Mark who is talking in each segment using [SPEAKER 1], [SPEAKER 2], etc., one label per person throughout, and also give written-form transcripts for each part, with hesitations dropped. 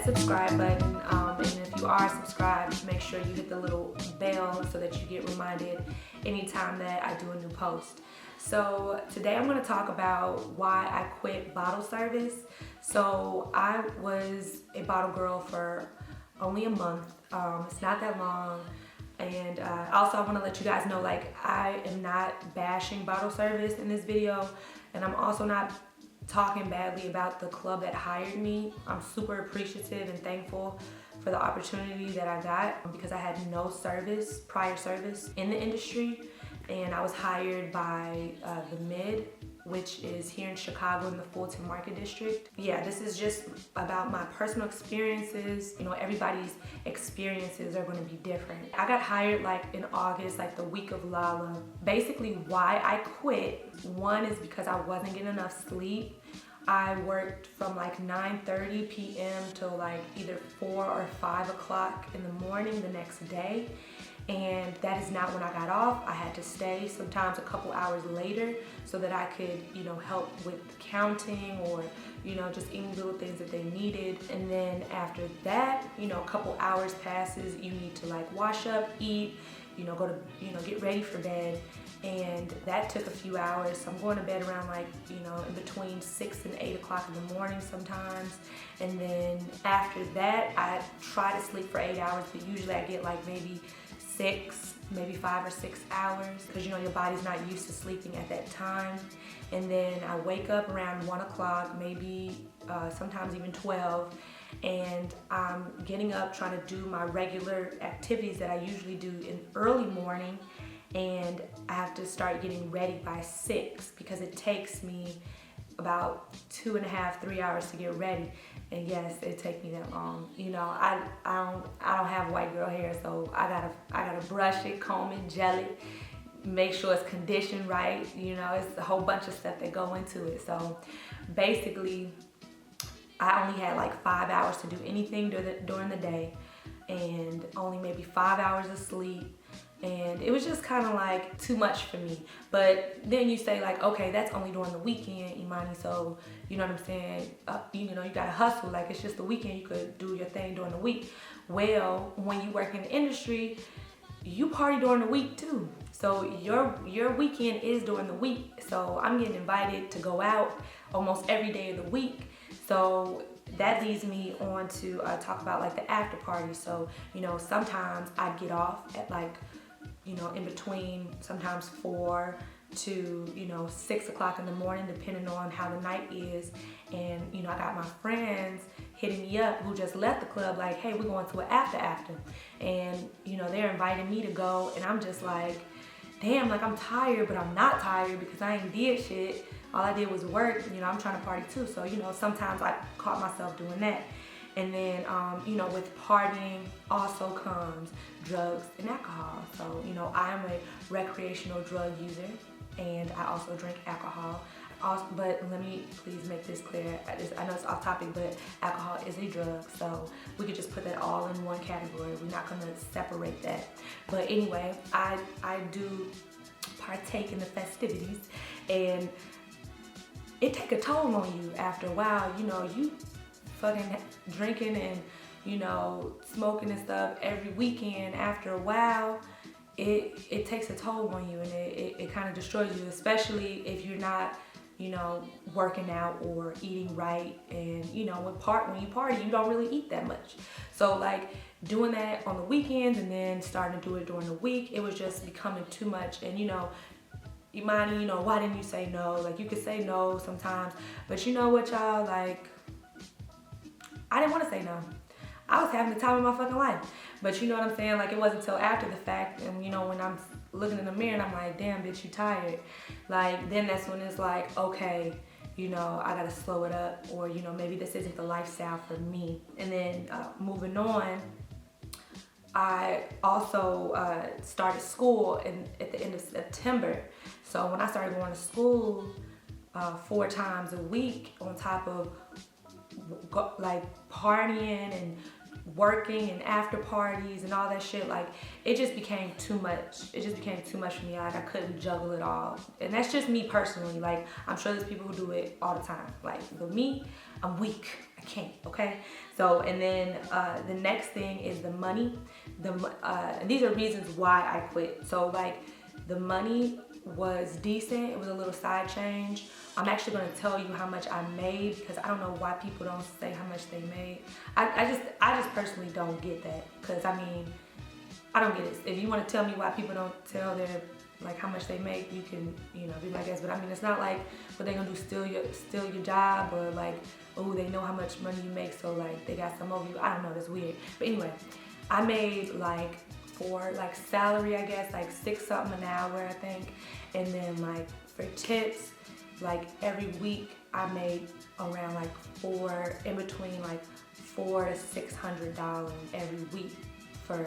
[SPEAKER 1] subscribe button, and if you are subscribed, make sure you hit the little bell so that you get reminded anytime that I do a new post. So today I'm going to talk about why I quit bottle service. So I was a bottle girl for only a month. It's not that long. And also I want to let you guys know, like, I am not bashing bottle service in this video, and I'm also not talking badly about the club that hired me. I'm super appreciative and thankful for the opportunity that I got because I had no prior service in the industry, and I was hired by the Mid, which is here in Chicago in the Fulton Market District. Yeah, this is just about my personal experiences. You know, everybody's experiences are gonna be different. I got hired like in August, like the week of Lala. Basically why I quit, one is because I wasn't getting enough sleep. I worked from like 9:30 p.m. till like either 4 or 5 o'clock in the morning the next day. And that is not when I got off. I had to stay sometimes a couple hours later so that I could, you know, help with counting or, you know, just any little things that they needed. And then after that, you know, a couple hours passes, you need to like wash up, eat, you know, go to, you know, get ready for bed. And that took a few hours. So I'm going to bed around like, you know, in between 6 and 8 o'clock in the morning sometimes. And then after that, I try to sleep for 8 hours, but usually I get like maybe 6, maybe 5 or 6 hours, because you know your body's not used to sleeping at that time. And then I wake up around 1 o'clock, maybe sometimes even 12, and I'm getting up trying to do my regular activities that I usually do in early morning, and I have to start getting ready by 6 because it takes me about 2.5, 3 hours to get ready. And yes, it takes me that long. You know, I don't have white girl hair, so I gotta brush it, comb it, gel it, make sure it's conditioned right. You know, it's a whole bunch of stuff that go into it. So basically, I only had like 5 hours to do anything during the day, and only maybe 5 hours of sleep. And it was just kind of like too much for me. But then you say like, okay, that's only during the weekend, Imani, so you know what I'm saying, you know, you gotta hustle, like it's just the weekend, you could do your thing during the week. Well, when you work in the industry, you party during the week too. So your weekend is during the week. So I'm getting invited to go out almost every day of the week. So that leads me on to talk about like the after party. So, you know, sometimes I'd get off at like, you know, in between sometimes 4 to, you know, 6 o'clock in the morning, depending on how the night is. And, you know, I got my friends hitting me up who just left the club like, hey, we're going to an after. And, you know, they're inviting me to go, and I'm just like, damn, like I'm tired, but I'm not tired because I ain't did shit. All I did was work. You know, I'm trying to party too. So, you know, sometimes I caught myself doing that. And then, you know, with partying also comes drugs and alcohol. So, you know, I'm a recreational drug user, and I also drink alcohol. But let me please make this clear. I know it's off topic, but alcohol is a drug. So we could just put that all in one category. We're not going to separate that. But anyway, I do partake in the festivities, and it take a toll on you after a while. You know, you fucking drinking and, you know, smoking and stuff every weekend. After a while, it takes a toll on you, and it kind of destroys you, especially if you're not, you know, working out or eating right. And, you know, when you party, you don't really eat that much. So like doing that on the weekends and then starting to do it during the week, it was just becoming too much. And, you know, Imani, you know, why didn't you say no? Like, you could say no sometimes, but you know what, y'all, like, I didn't want to say no. I was having the time of my fucking life. But you know what I'm saying? Like, it wasn't until after the fact, and you know, when I'm looking in the mirror and I'm like, damn, bitch, you tired. Like, then that's when it's like, okay, you know, I gotta slow it up, or, you know, maybe this isn't the lifestyle for me. And then moving on, I also started school at the end of September. So when I started going to school 4 times a week on top of like partying and working and after parties and all that shit, like it just became too much. It just became too much for me. Like I couldn't juggle it all. And that's just me personally. Like I'm sure there's people who do it all the time. Like for me, I'm weak. I can't, okay? So, and then the next thing is the money. And these are reasons why I quit. So like the money was decent. It was a little side change. I'm actually gonna tell you how much I made because I don't know why people don't say how much they made. I just personally don't get that because I mean, I don't get it. If you want to tell me why people don't tell their like how much they make, you can, you know, be my guest. But I mean, it's not like what they gonna do, steal your job, or like, oh, they know how much money you make, so like they got some over you. I don't know, that's weird. But anyway, I made like for like salary, I guess, like $6 something an hour, I think. And then like for tips, like every week I made around like in between like $400 to $600 every week for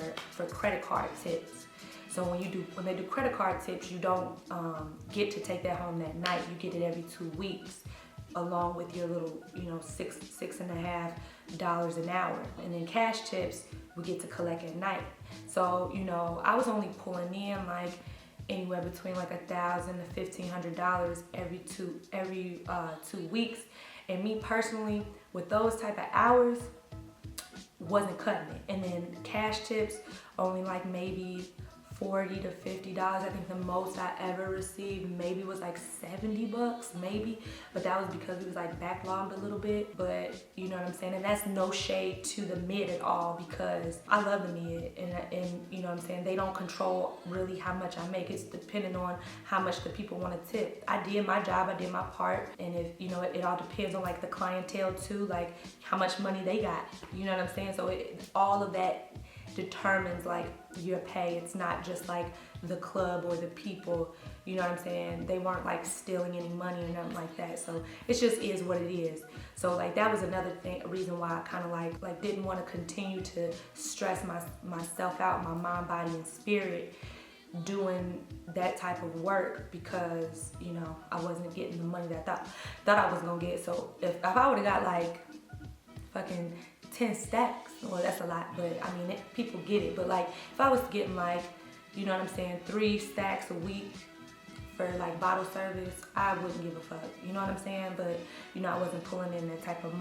[SPEAKER 1] credit card tips. So when they do credit card tips, you don't get to take that home that night. You get it every 2 weeks, along with your little, you know, $6.50 an hour. And then cash tips we get to collect at night. So, you know, I was only pulling in like anywhere between like $1,000 to $1,500 every 2 weeks. And me personally, with those type of hours, wasn't cutting it. And then cash tips, only like maybe $40 to $50. I think the most I ever received maybe was like $70, maybe. But that was because it was like backlogged a little bit. But you know what I'm saying? And that's no shade to the mid at all, because I love the mid, and you know what I'm saying? They don't control really how much I make. It's dependent on how much the people want to tip. I did my job, I did my part. And if, you know, it all depends on like the clientele too, like how much money they got. You know what I'm saying? So all of that determines like your pay. It's not just like the club or the people, you know what I'm saying? They weren't like stealing any money or nothing like that. So it just is what it is. So like that was another thing, a reason why I kind of like didn't want to continue to stress myself out, my mind, body, and spirit doing that type of work, because you know I wasn't getting the money that I thought I was gonna get. So if I would have got like fucking 10 stacks, well that's a lot, but I mean people get it. But like if I was getting like, you know what I'm saying, 3 stacks a week for like bottle service, I wouldn't give a fuck, you know what I'm saying? But you know, I wasn't pulling in that type of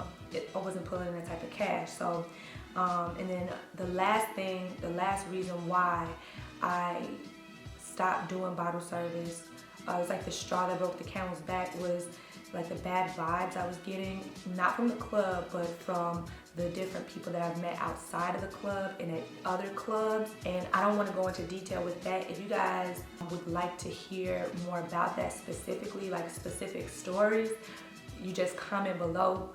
[SPEAKER 1] cash. So and then the last reason why I stopped doing bottle service, it was like the straw that broke the camel's back, was like the bad vibes I was getting, not from the club, but from the different people that I've met outside of the club and at other clubs. And I don't want to go into detail with that. If you guys would like to hear more about that specifically, like specific stories, you just comment below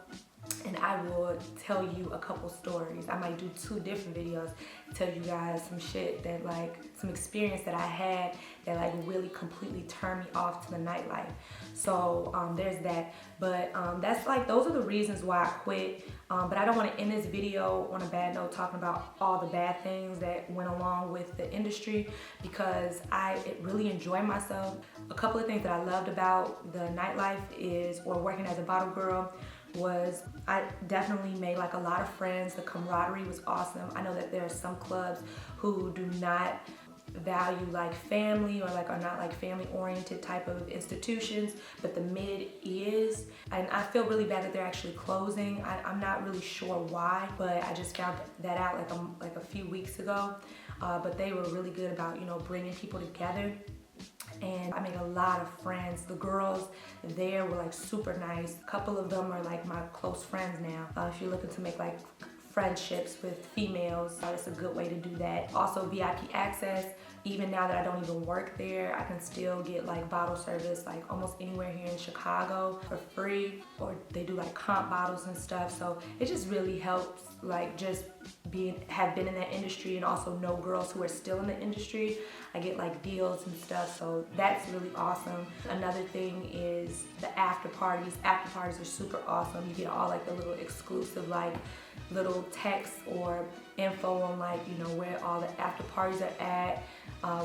[SPEAKER 1] and I will tell you a couple stories. I might do 2 different videos, tell you guys some shit that like, some experience that I had that like really completely turned me off to the nightlife. So there's that. But that's like, those are the reasons why I quit. But I don't want to end this video on a bad note talking about all the bad things that went along with the industry, because I really enjoy myself. A couple of things that I loved about the nightlife or working as a bottle girl, was I definitely made like a lot of friends. The camaraderie was awesome. I know that there are some clubs who do not value like family, or like are not like family oriented type of institutions, but the mid is, and I feel really bad that they're actually closing. I'm not really sure why, but I just found that out like a few weeks ago. But they were really good about, you know, bringing people together. And I made a lot of friends. The girls there were like super nice. A couple of them are like my close friends now. If you're looking to make like friendships with females, it's a good way to do that. Also VIP access. Even now that I don't even work there, I can still get like bottle service like almost anywhere here in Chicago for free, or they do like comp bottles and stuff. So it just really helps, like just have been in that industry and also know girls who are still in the industry. I get like deals and stuff, so that's really awesome. Another thing is the after parties. After parties are super awesome. You get all like the little exclusive like little texts or info on like, you know, where all the after parties are at,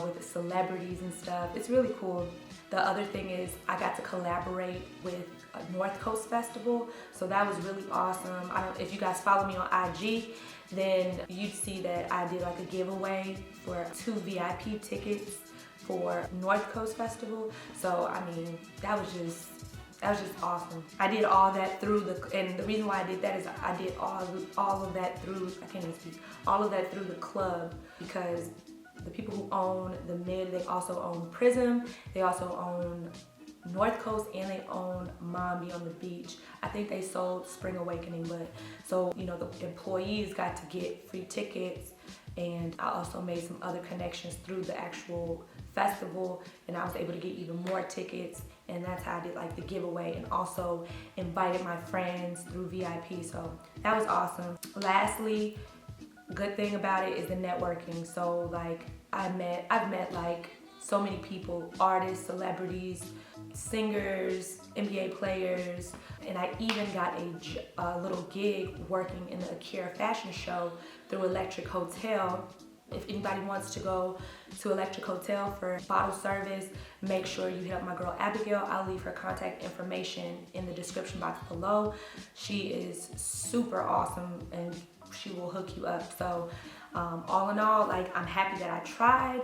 [SPEAKER 1] with the celebrities and stuff. It's really cool. The other thing is I got to collaborate with a North Coast Festival, so that was really awesome. If you guys follow me on IG, then you'd see that I did like a giveaway for 2 VIP tickets for North Coast Festival. So I mean, that was just awesome. I did all that through and the reason why I did that is I did all of that through, I can't even speak, all of that through the club, because the people who own the Mid, they also own Prism, they also own North Coast, and they own Mombi on the Beach. I think they sold Spring Awakening, but so, you know, the employees got to get free tickets, and I also made some other connections through the actual festival, and I was able to get even more tickets, and that's how I did like the giveaway, and also invited my friends through VIP, so that was awesome. Lastly, good thing about it is the networking. So like I've met like so many people, artists, celebrities, singers, NBA players, and I even got a little gig working in the Akira fashion show through Electric Hotel. If anybody wants to go to Electric Hotel for bottle service, make sure you hit up my girl Abigail. I'll leave her contact information in the description box below. She is super awesome and she will hook you up. So all in all, like, I'm happy that I tried.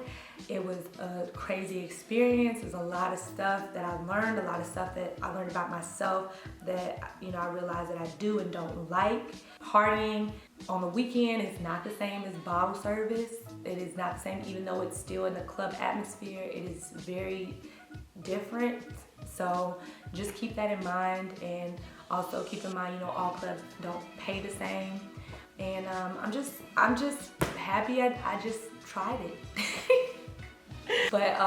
[SPEAKER 1] It was a crazy experience. There's a lot of stuff that I learned, a lot of stuff that I learned about myself that, you know, I realized that I do and don't like. Partying on the weekend is not the same as bottle service. It is not the same, even though it's still in the club atmosphere. It is very different. So just keep that in mind, and also keep in mind, you know, all clubs don't pay the same. And I'm just happy I just tried it. But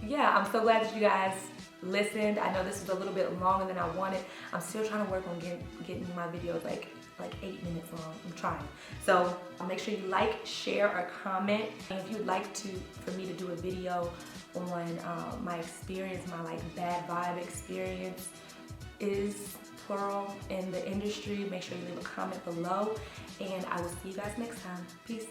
[SPEAKER 1] yeah, I'm so glad that you guys listened. I know this was a little bit longer than I wanted. I'm still trying to work on getting my videos like 8 minutes long. I'm trying. So make sure you like, share, or comment. And if you'd like for me to do a video on my experience, my like bad vibe experience is plural in the industry, make sure you leave a comment below, and I will see you guys next time. Peace.